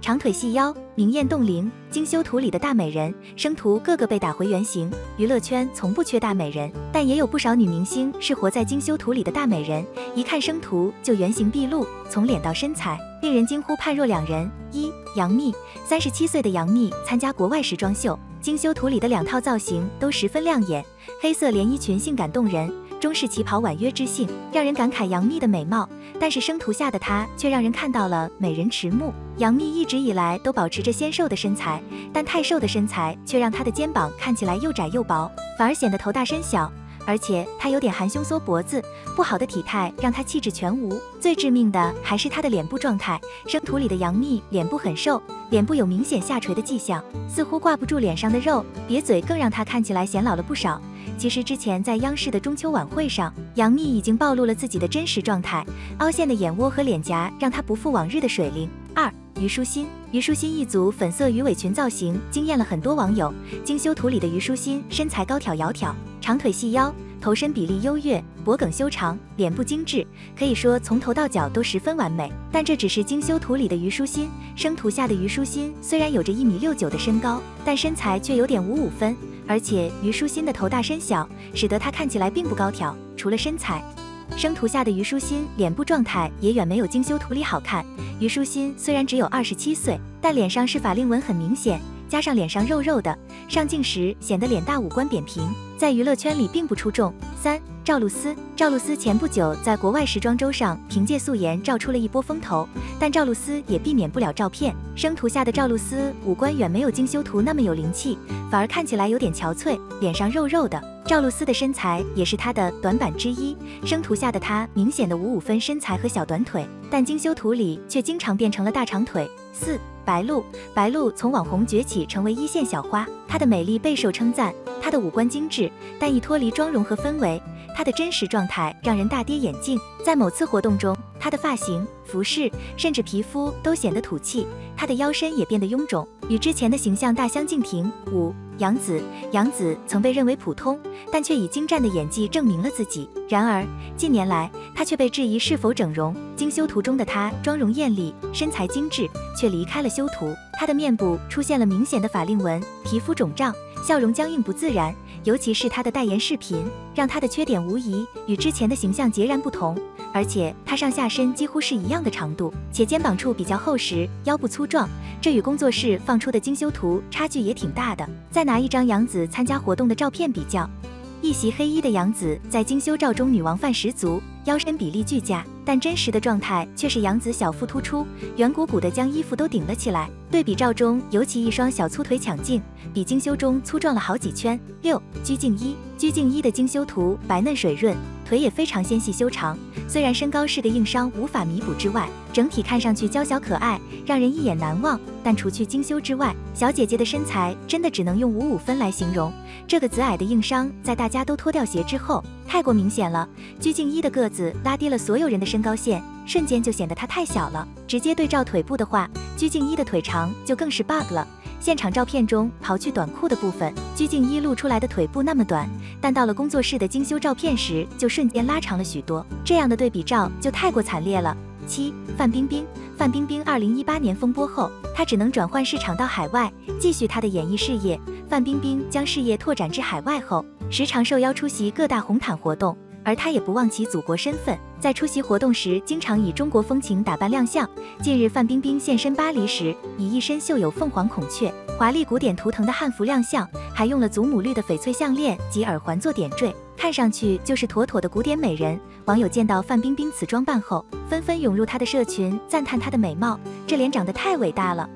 长腿细腰，明艳动灵，精修图里的大美人，生图个个被打回原形。娱乐圈从不缺大美人，但也有不少女明星是活在精修图里的大美人，一看生图就原形毕露，从脸到身材，令人惊呼判若两人。一、杨幂，37岁的杨幂参加国外时装秀，精修图里的2套造型都十分亮眼，黑色连衣裙性感动人，中式旗袍婉约知性，让人感慨杨幂的美貌。但是生图下的她却让人看到了美人迟暮。杨幂一直以来都保持着纤瘦的身材，但太瘦的身材却让她的肩膀看起来又窄又薄，反而显得头大身小。而且她有点含胸缩脖子，不好的体态让她气质全无。最致命的还是她的脸部状态，生图里的杨幂脸部很瘦，脸部有明显下垂的迹象，似乎挂不住脸上的肉，瘪嘴更让她看起来显老了不少。其实之前在央视的中秋晚会上，杨幂已经暴露了自己的真实状态，凹陷的眼窝和脸颊让她不复往日的水灵。2、虞书欣一组粉色鱼尾裙造型惊艳了很多网友。精修图里的虞书欣身材高挑窈窕，长腿细腰，头身比例优越，脖梗修长，脸部精致，可以说从头到脚都十分完美。但这只是精修图里的虞书欣，生图下的虞书欣虽然有着1.69米的身高，但身材却有点55分，而且虞书欣的头大身小，使得她看起来并不高挑。除了身材，生图下的虞书欣脸部状态也远没有精修图里好看。虞书欣虽然只有27岁，但脸上是法令纹很明显，加上脸上肉肉的，上镜时显得脸大五官扁平，在娱乐圈里并不出众。3、赵露思前不久在国外时装周上凭借素颜照出了一波风头，但赵露思也避免不了照片。生图下的赵露思五官远没有精修图那么有灵气，反而看起来有点憔悴，脸上肉肉的。赵露思的身材也是她的短板之一，生图下的她明显的55分身材和小短腿，但精修图里却经常变成了大长腿。4、白鹿从网红崛起成为一线小花，她的美丽备受称赞，她的五官精致，但一脱离妆容和氛围，她的真实状态让人大跌眼镜。在某次活动中，她的发型、服饰甚至皮肤都显得土气，她的腰身也变得臃肿，与之前的形象大相径庭。5、杨紫曾被认为普通，但却以精湛的演技证明了自己。然而近年来，她却被质疑是否整容。精修图中的她妆容艳丽，身材精致，却离开了修图，她的面部出现了明显的法令纹，皮肤肿胀，笑容僵硬不自然，尤其是她的代言视频，让她的缺点无疑与之前的形象截然不同。而且她上下身几乎是一样的长度，且肩膀处比较厚实，腰部粗壮，这与工作室放出的精修图差距也挺大的。再拿一张杨紫参加活动的照片比较，一袭黑衣的杨紫在精修照中女王范十足，腰身比例俱佳，但真实的状态却是杨紫小腹突出，圆鼓鼓的将衣服都顶了起来。对比照中，尤其一双小粗腿抢镜，比精修中粗壮了好几圈。6、鞠婧祎的精修图白嫩水润，腿也非常纤细修长，虽然身高是个硬伤无法弥补之外，整体看上去娇小可爱，让人一眼难忘。但除去精修之外，小姐姐的身材真的只能用55分来形容。这个紫矮的硬伤在大家都脱掉鞋之后太过明显了，鞠婧祎的个子拉低了所有人的身高线，瞬间就显得她太小了。直接对照腿部的话，鞠婧祎的腿长就更是 bug 了。现场照片中刨去短裤的部分，鞠婧祎露出来的腿部那么短，但到了工作室的精修照片时就瞬间拉长了许多，这样的对比照就太过惨烈了。7、范冰冰2018年风波后，她只能转换市场到海外，继续她的演艺事业。范冰冰将事业拓展至海外后，时常受邀出席各大红毯活动，而她也不忘其祖国身份，在出席活动时经常以中国风情打扮亮相。近日范冰冰现身巴黎时，以一身绣有凤凰孔雀、华丽古典图腾的汉服亮相，还用了祖母绿的翡翠项链及耳环做点缀，看上去就是妥妥的古典美人。网友见到范冰冰此装扮后，纷纷涌入她的社群赞叹她的美貌，这脸长得太伟大了。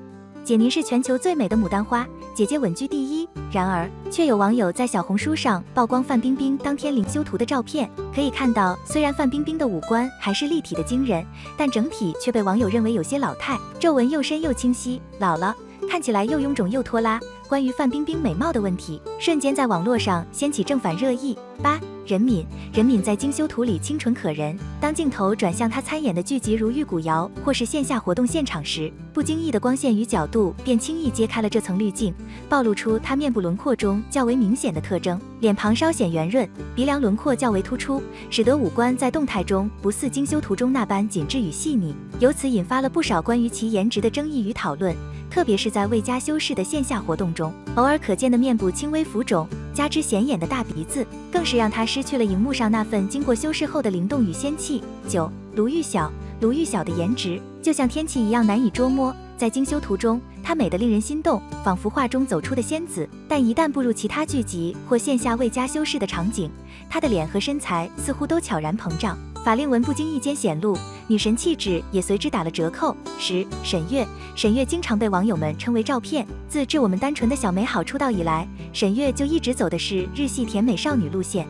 姐您是全球最美的牡丹花，姐姐稳居第一。然而，却有网友在小红书上曝光范冰冰当天零修图的照片，可以看到，虽然范冰冰的五官还是立体的惊人，但整体却被网友认为有些老态，皱纹又深又清晰，老了，看起来又臃肿又拖拉。关于范冰冰美貌的问题，瞬间在网络上掀起正反热议。8、任敏，任敏在精修图里清纯可人，当镜头转向她参演的剧集如《玉骨遥》或是线下活动现场时，不经意的光线与角度便轻易揭开了这层滤镜，暴露出她面部轮廓中较为明显的特征。脸庞稍显圆润，鼻梁轮廓较为突出，使得五官在动态中不似精修图中那般紧致与细腻，由此引发了不少关于其颜值的争议与讨论。特别是在未加修饰的线下活动中，偶尔可见的面部轻微浮肿，加之显眼的大鼻子，更是让她失去了荧幕上那份经过修饰后的灵动与仙气。9. 卢昱晓，卢昱晓的颜值就像天气一样难以捉摸，在精修图中，她美得令人心动，仿佛画中走出的仙子，但一旦步入其他剧集或线下未加修饰的场景，她的脸和身材似乎都悄然膨胀，法令纹不经意间显露，女神气质也随之打了折扣。10. 沈月，沈月经常被网友们称为照片。自致我们单纯的小美好出道以来，沈月就一直走的是日系甜美少女路线。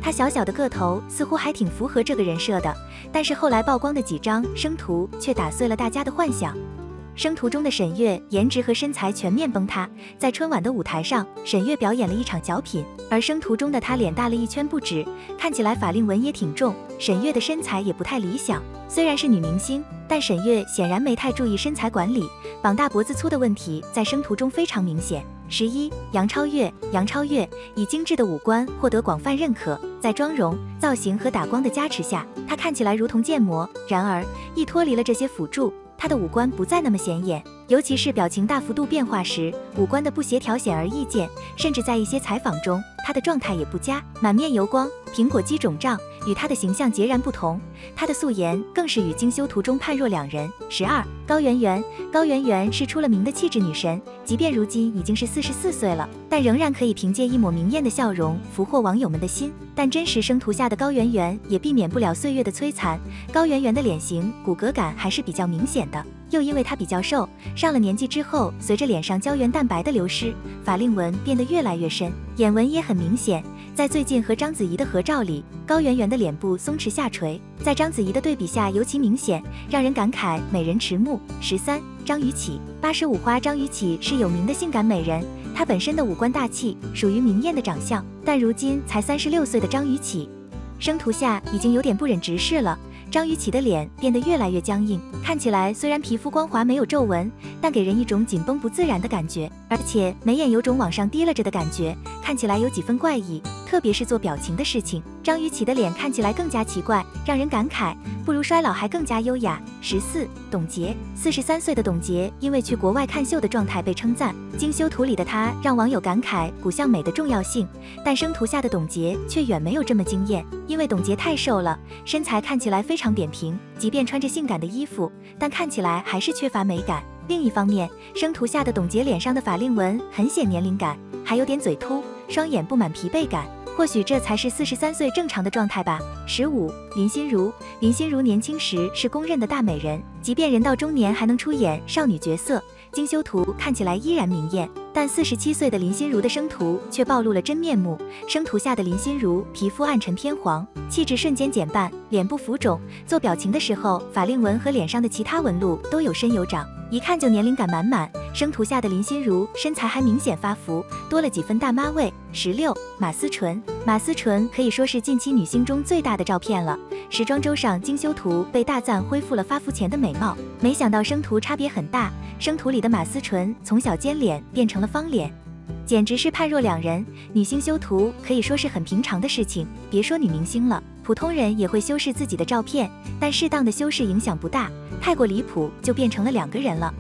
她小小的个头似乎还挺符合这个人设的，但是后来曝光的几张生图却打碎了大家的幻想。生图中的沈月颜值和身材全面崩塌，在春晚的舞台上，沈月表演了一场小品，而生图中的她脸大了1圈不止，看起来法令纹也挺重。沈月的身材也不太理想，虽然是女明星，但沈月显然没太注意身材管理，膀大脖子粗的问题在生图中非常明显。11. 杨超越，杨超越以精致的五官获得广泛认可，在妆容、造型和打光的加持下，她看起来如同建模。然而，一脱离了这些辅助，她的五官不再那么显眼，尤其是表情大幅度变化时，五官的不协调显而易见，甚至在一些采访中，她的状态也不佳，满面油光，苹果肌肿胀，与她的形象截然不同。她的素颜更是与精修图中判若两人。12. 高圆圆，高圆圆是出了名的气质女神，即便如今已经是44岁了，但仍然可以凭借一抹明艳的笑容俘获网友们的心。但真实生图下的高圆圆也避免不了岁月的摧残，高圆圆的脸型骨骼感还是比较明显的，又因为她比较瘦，上了年纪之后，随着脸上胶原蛋白的流失，法令纹变得越来越深，眼纹也很明显。在最近和章子怡的合照里，高圆圆的脸部松弛下垂，在章子怡的对比下尤其明显，让人感慨美人迟暮。13. 张雨绮，85花张雨绮是有名的性感美人，她本身的五官大气，属于明艳的长相，但如今才36岁的张雨绮，生图下已经有点不忍直视了。张雨绮的脸变得越来越僵硬，看起来虽然皮肤光滑没有皱纹，但给人一种紧绷不自然的感觉，而且眉眼有种往上低了着的感觉，看起来有几分怪异，特别是做表情的事情，张雨绮的脸看起来更加奇怪，让人感慨不如衰老还更加优雅。14. 董洁，43岁的董洁因为去国外看秀的状态被称赞，精修图里的她让网友感慨骨相美的重要性，但生图下的董洁却远没有这么惊艳，因为董洁太瘦了，身材看起来非常扁平，即便穿着性感的衣服，但看起来还是缺乏美感。另一方面，生图下的董洁脸上的法令纹很显年龄感，还有点嘴凸，双眼布满疲惫感，或许这才是43岁正常的状态吧。15. 林心如，林心如年轻时是公认的大美人，即便人到中年还能出演少女角色，精修图看起来依然明艳，但47岁的林心如的生图却暴露了真面目。生图下的林心如皮肤暗沉偏黄，气质瞬间减半，脸部浮肿，做表情的时候法令纹和脸上的其他纹路都有深有长，一看就年龄感满满。生图下的林心如身材还明显发福，多了几分大妈味。16. 马思纯，马思纯可以说是近期女星中最大的照片了，时装周上精修图被大赞恢复了发福前的美貌，没想到生图差别很大，生图里的马思纯从小尖脸变成了方脸，简直是判若两人。女星修图可以说是很平常的事情，别说女明星了，普通人也会修饰自己的照片，但适当的修饰影响不大，太过离谱就变成了两个人了。